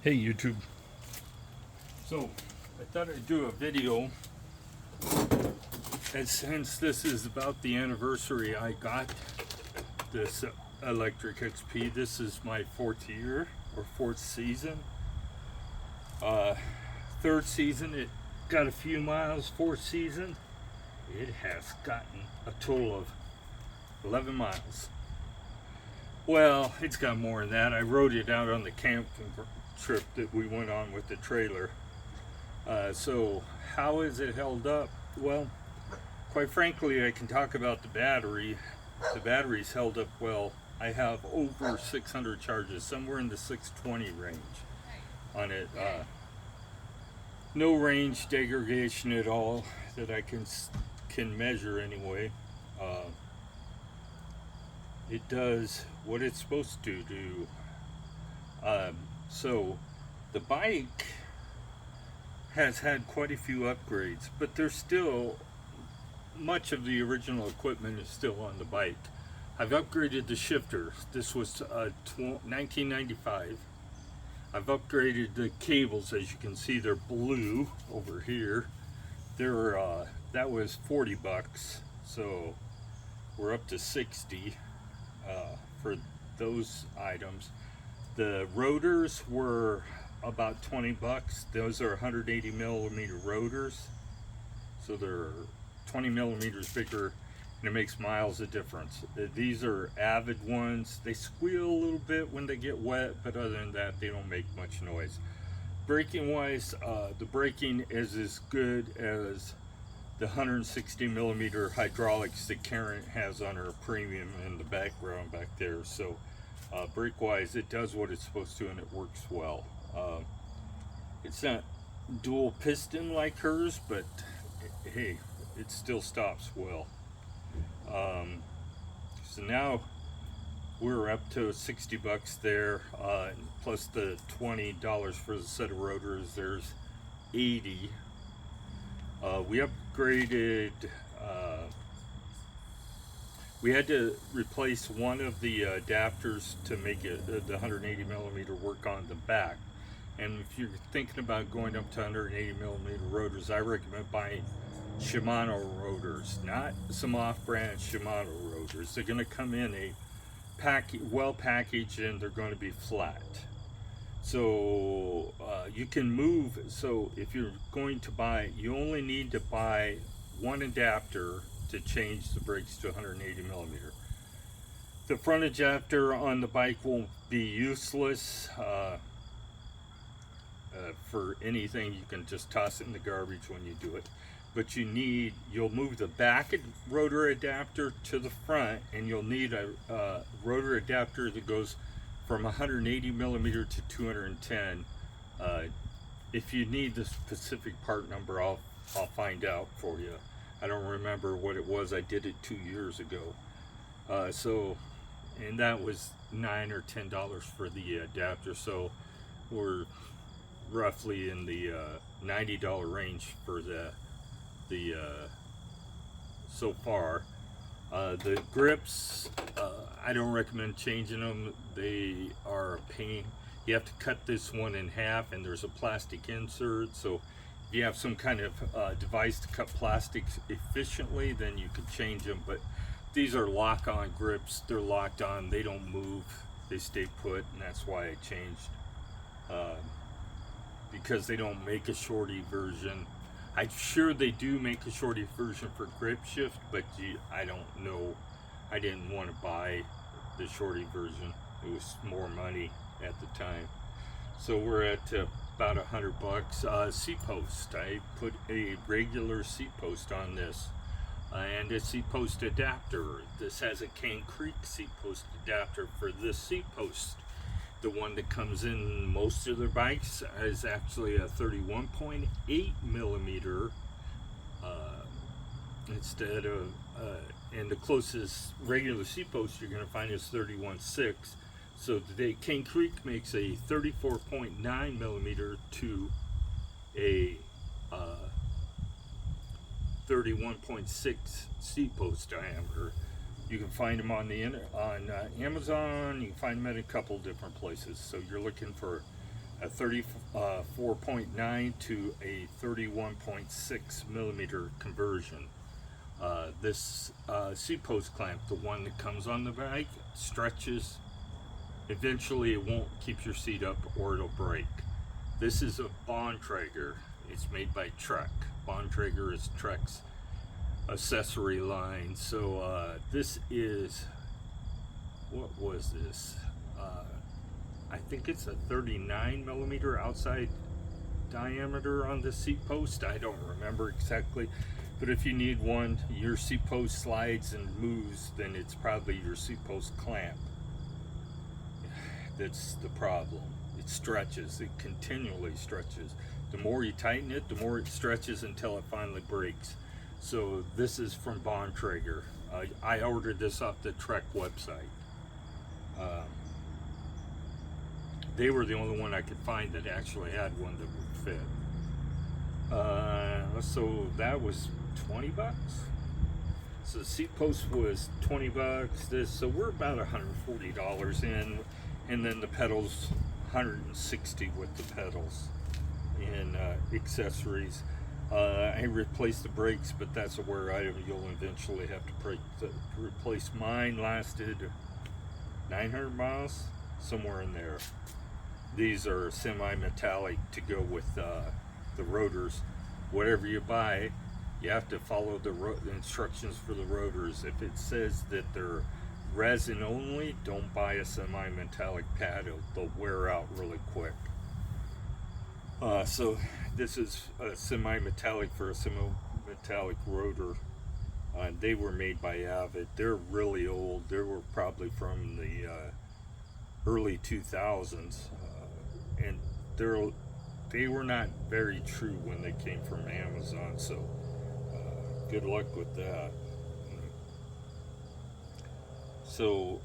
Hey YouTube. So I thought I'd do a video, and since this is about the anniversary I got this electric XP, this is my fourth year or fourth season. Third season it got a few miles. Fourth season it has gotten a total of 11 miles. Well, it's got more than that. I rode it out on the camping trip that we went on with the trailer. So how is it held up? Well, quite frankly, I can talk about the battery. The battery's held up well. I have over 600 charges, somewhere in the 620 range on it. No range degradation at all that I can measure anyway. It does what it's supposed to do. So the bike has had quite a few upgrades, but there's still much of the original equipment is still on the bike. I've upgraded the shifter. This was 1995. I've upgraded the cables. As you can see, they're blue over here. They're that was 40 bucks, so we're up to 60 for those items. The rotors were about 20 bucks. Those are 180 millimeter rotors, so they're 20 millimeters bigger, and it makes miles of difference. These are Avid ones. They squeal a little bit when they get wet, but other than that, they don't make much noise. Braking wise, the braking is as good as the 160 millimeter hydraulics that Karen has on her premium in the background back there. So brake wise, it does what it's supposed to, and it works well. It's not dual piston like hers, but hey, it still stops well. So now we're up to 60 bucks there, plus the $20 for the set of rotors. There's 80. We upgraded, we had to replace one of the adapters to make it the 180 millimeter work on the back. And if you're thinking about going up to 180 millimeter rotors, I recommend buying Shimano rotors, not some off-brand Shimano rotors. They're going to come in a well packaged, and they're going to be flat. So you can move. So if you're going to buy, you only need to buy one adapter to change the brakes to 180 millimeter. The front adapter on the bike will be useless for anything. You can just toss it in the garbage when you do it. But you'll move the back rotor adapter to the front, and you'll need a rotor adapter that goes from 180 millimeter to 210. If you need the specific part number, I'll find out for you. I don't remember what it was. I did it 2 years ago. And that was $9 or $10 for the adapter. So we're roughly in the $90 range for the so far. The grips, I don't recommend changing them. They are a pain. You have to cut this one in half, and there's a plastic insert. So if you have some kind of device to cut plastics efficiently, then you could change them. But these are lock-on grips. They're locked on. They don't move. They stay put, and that's why I changed. Because they don't make a shorty version. I'm sure they do make a shorty version for grip shift, but I don't know. I didn't want to buy the shorty version. It was more money at the time. So we're at about 100 bucks. Seat post. I put a regular seat post on this, and a seat post adapter. This has a Cane Creek seat post adapter for this seat post. The one that comes in most of their bikes is actually a 31.8 millimeter instead of, and the closest regular seat post you're going to find is 31.6. So today Cane Creek makes a 34.9 millimeter to a 31.6 seat post diameter. You can find them on Amazon. You can find them at a couple different places. So you're looking for a 34.9 to a 31.6 millimeter conversion. This seat post clamp, the one that comes on the bike, stretches. Eventually it won't keep your seat up or it'll break. This is a Bontrager. It's made by Trek. Bontrager is Trek's accessory line. So this is, what was this? I think it's a 39 millimeter outside diameter on the seat post. I don't remember exactly, but if you need one, your seat post slides and moves, then it's probably your seat post clamp that's the problem. It stretches, it continually stretches. The more you tighten it, the more it stretches until it finally breaks. So this is from Bontrager. I ordered this off the Trek website. They were the only one I could find that actually had one that would fit. So that was 20 bucks. So the seat post was 20 bucks. So we're about $140 in, and then the pedals, 160 with the pedals and accessories. I replaced the brakes, but that's a wear item. You'll eventually have to replace. Mine lasted 900 miles, somewhere in there. These are semi-metallic to go with the rotors. Whatever you buy, you have to follow the instructions for the rotors. If it says that they're resin only, don't buy a semi-metallic pad. They'll wear out really quick. So this is a semi-metallic for a semi-metallic rotor. They were made by Avid. They're really old. They were probably from the early 2000s, and they were not very true when they came from Amazon. So good luck with that. So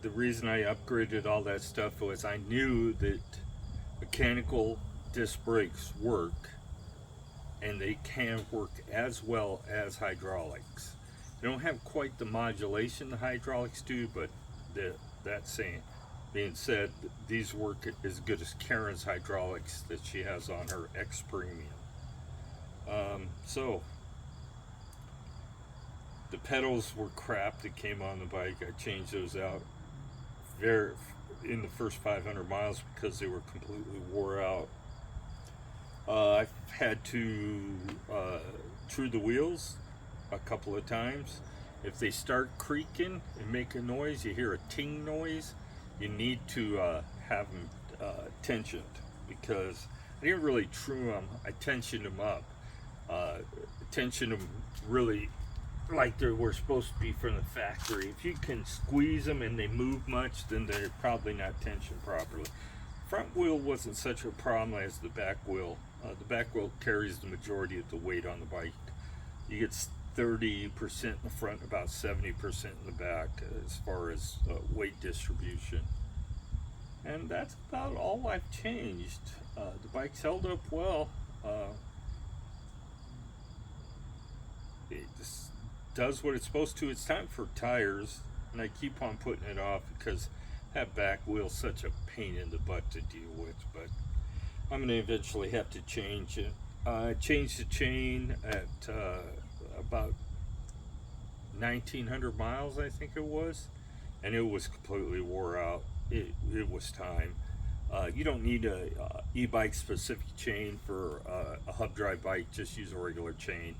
the reason I upgraded all that stuff was I knew that mechanical disc brakes work, and they can work as well as hydraulics. They don't have quite the modulation the hydraulics do, but that being said, these work as good as Karen's hydraulics that she has on her X Premium. So the pedals were crap that came on the bike. I changed those out in the first 500 miles because they were completely wore out. I've had to true the wheels a couple of times. If they start creaking and make a noise, you hear a ting noise, you need to have them tensioned, because I didn't really true them. I tensioned them up. Tensioned them really like they were supposed to be from the factory. If you can squeeze them and they move much, then they're probably not tensioned properly. Front wheel wasn't such a problem as the back wheel. The back wheel carries the majority of the weight on the bike. You get 30% in the front, about 70% in the back as far as weight distribution. And that's about all I've changed. The bike's held up well. It just does what it's supposed to. It's time for tires, and I keep on putting it off because that back wheel's such a pain in the butt to deal with, but I'm going to eventually have to change it. I changed the chain at about 1,900 miles, I think it was, and it was completely wore out. It was time. You don't need a e-bike specific chain for a hub drive bike. Just use a regular chain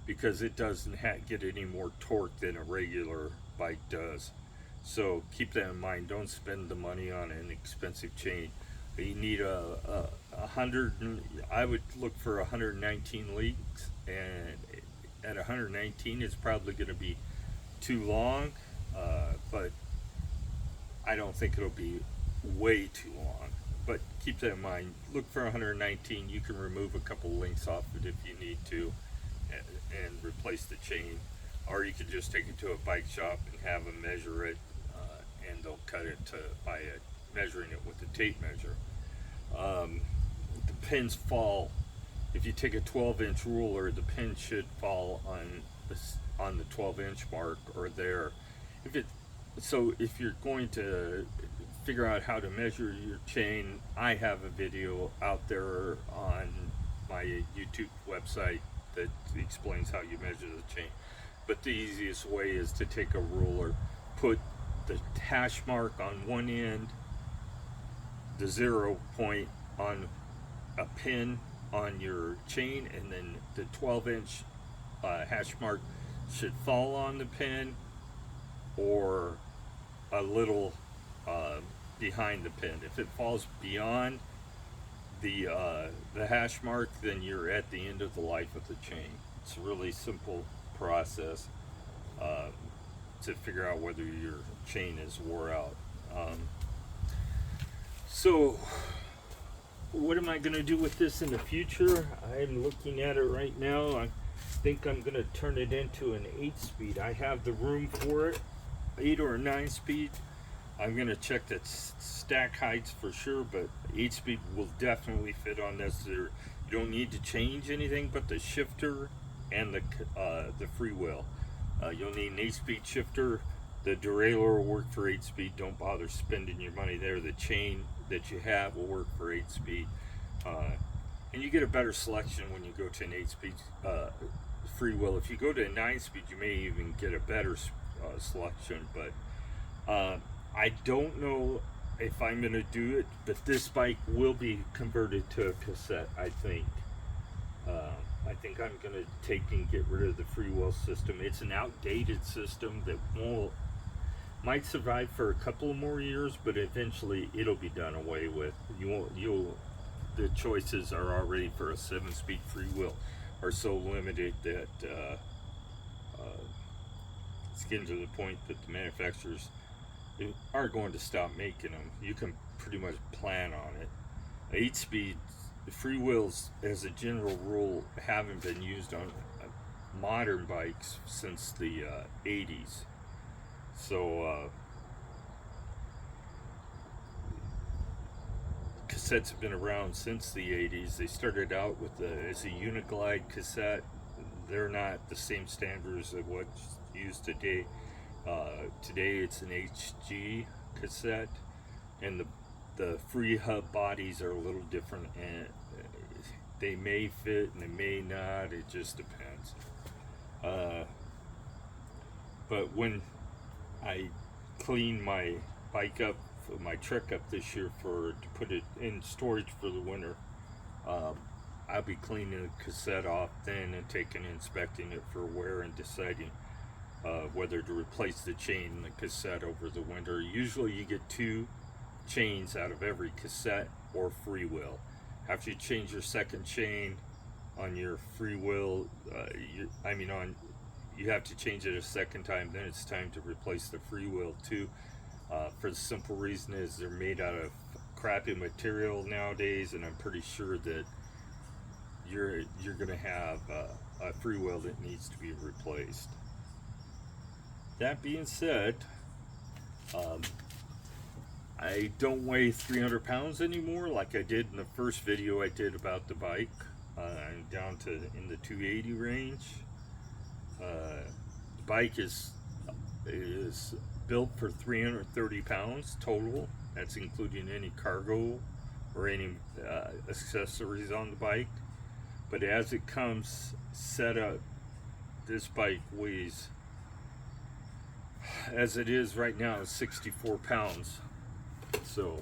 because it doesn't get any more torque than a regular bike does. So keep that in mind. Don't spend the money on an expensive chain. You need a 100. I would look for 119 links, and at 119 it's probably going to be too long, but I don't think it'll be way too long. But keep that in mind. Look for 119. You can remove a couple links off it if you need to, and replace the chain, or you can just take it to a bike shop and have them measure it, and they'll cut it by measuring it with a tape measure. The pins fall. If you take a 12-inch ruler, the pin should fall on the 12-inch mark or there. If you're going to figure out how to measure your chain, I have a video out there on my YouTube website that explains how you measure the chain. But the easiest way is to take a ruler, put the hash mark on one end, the 0 point on a pin on your chain, and then the 12-inch hash mark should fall on the pin or a little behind the pin. If it falls beyond the hash mark, then you're at the end of the life of the chain. It's a really simple process to figure out whether your chain is wore out. So what am I going to do with this in the future? I'm looking at it right now. I think I'm going to turn it into an 8-speed. I have the room for it, 8 or 9-speed. I'm going to check that stack heights for sure, but 8-speed will definitely fit on this. You don't need to change anything but the shifter and the freewheel. You'll need an 8-speed shifter. The derailleur will work for 8-speed. Don't bother spending your money there. The chain that you have will work for 8-speed. And you get a better selection when you go to an 8-speed freewheel. If you go to a 9-speed, you may even get a better selection. But I don't know if I'm going to do it, but this bike will be converted to a cassette, I think. I think I'm going to take and get rid of the freewheel system. It's an outdated system that might survive for a couple of more years, but eventually it'll be done away with. The choices are already for a 7-speed freewheel are so limited that it's getting to the point that the manufacturers are going to stop making them. You can pretty much plan on it. 8-speed freewheels, as a general rule, haven't been used on modern bikes since the 80s. So cassettes have been around since the 80s. They started out with as a Uniglide cassette. They're not the same standards as what's used today. Today it's an HG cassette, and the free hub bodies are a little different, and they may fit and they may not. It just depends. But when I clean my bike up, my truck up this year to put it in storage for the winter, I'll be cleaning the cassette off then and taking and inspecting it for wear and deciding whether to replace the chain in the cassette over the winter. Usually you get 2 chains out of every cassette or freewheel. After you change your second chain on your freewheel, you have to change it a second time, then it's time to replace the freewheel too. For the simple reason is they're made out of crappy material nowadays, and I'm pretty sure that you're gonna have a freewheel that needs to be replaced. That being said, I don't weigh 300 pounds anymore like I did in the first video I did about the bike. I'm down to in the 280 range. The bike is built for 330 pounds total. That's including any cargo or any accessories on the bike. But as it comes set up, this bike weighs, as it is right now, 64 pounds. So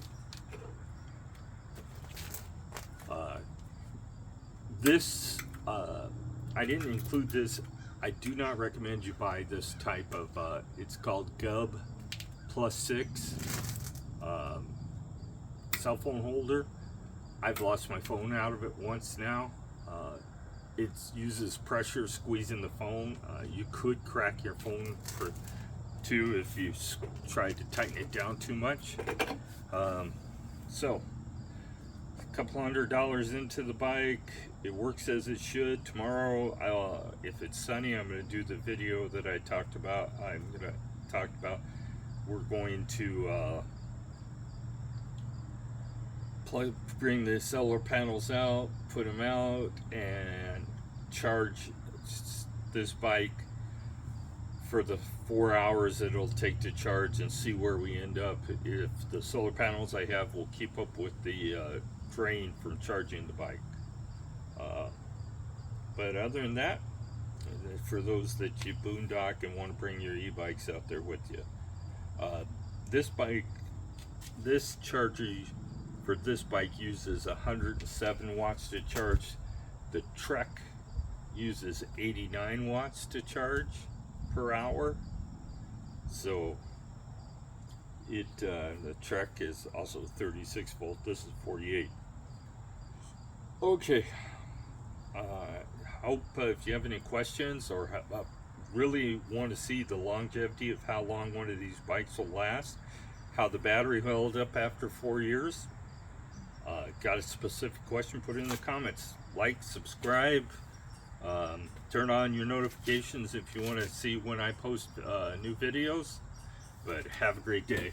this I didn't include this. I do not recommend you buy this type of it's called Gub +6 cell phone holder. I've lost my phone out of it once now. It uses pressure squeezing the phone. You could crack your phone too if you tried to tighten it down too much. So a couple $100 into the bike. It works as it should. Tomorrow, if it's sunny, I'm going to do the video that I talked about. We're going to bring the solar panels out, put them out, and charge this bike for the 4 hours it'll take to charge and see where we end up. If the solar panels I have will keep up with the drain from charging the bike. But other than that, for those that you boondock and want to bring your e-bikes out there with you, this charger for this bike uses 107 watts to charge. The Trek uses 89 watts to charge per hour. So the Trek is also 36 volt. This is 48. Okay. Hope if you have any questions or really want to see the longevity of how long one of these bikes will last, how the battery held up after 4 years, got a specific question, put it in the comments. Like, subscribe, turn on your notifications if you want to see when I post new videos. But have a great day.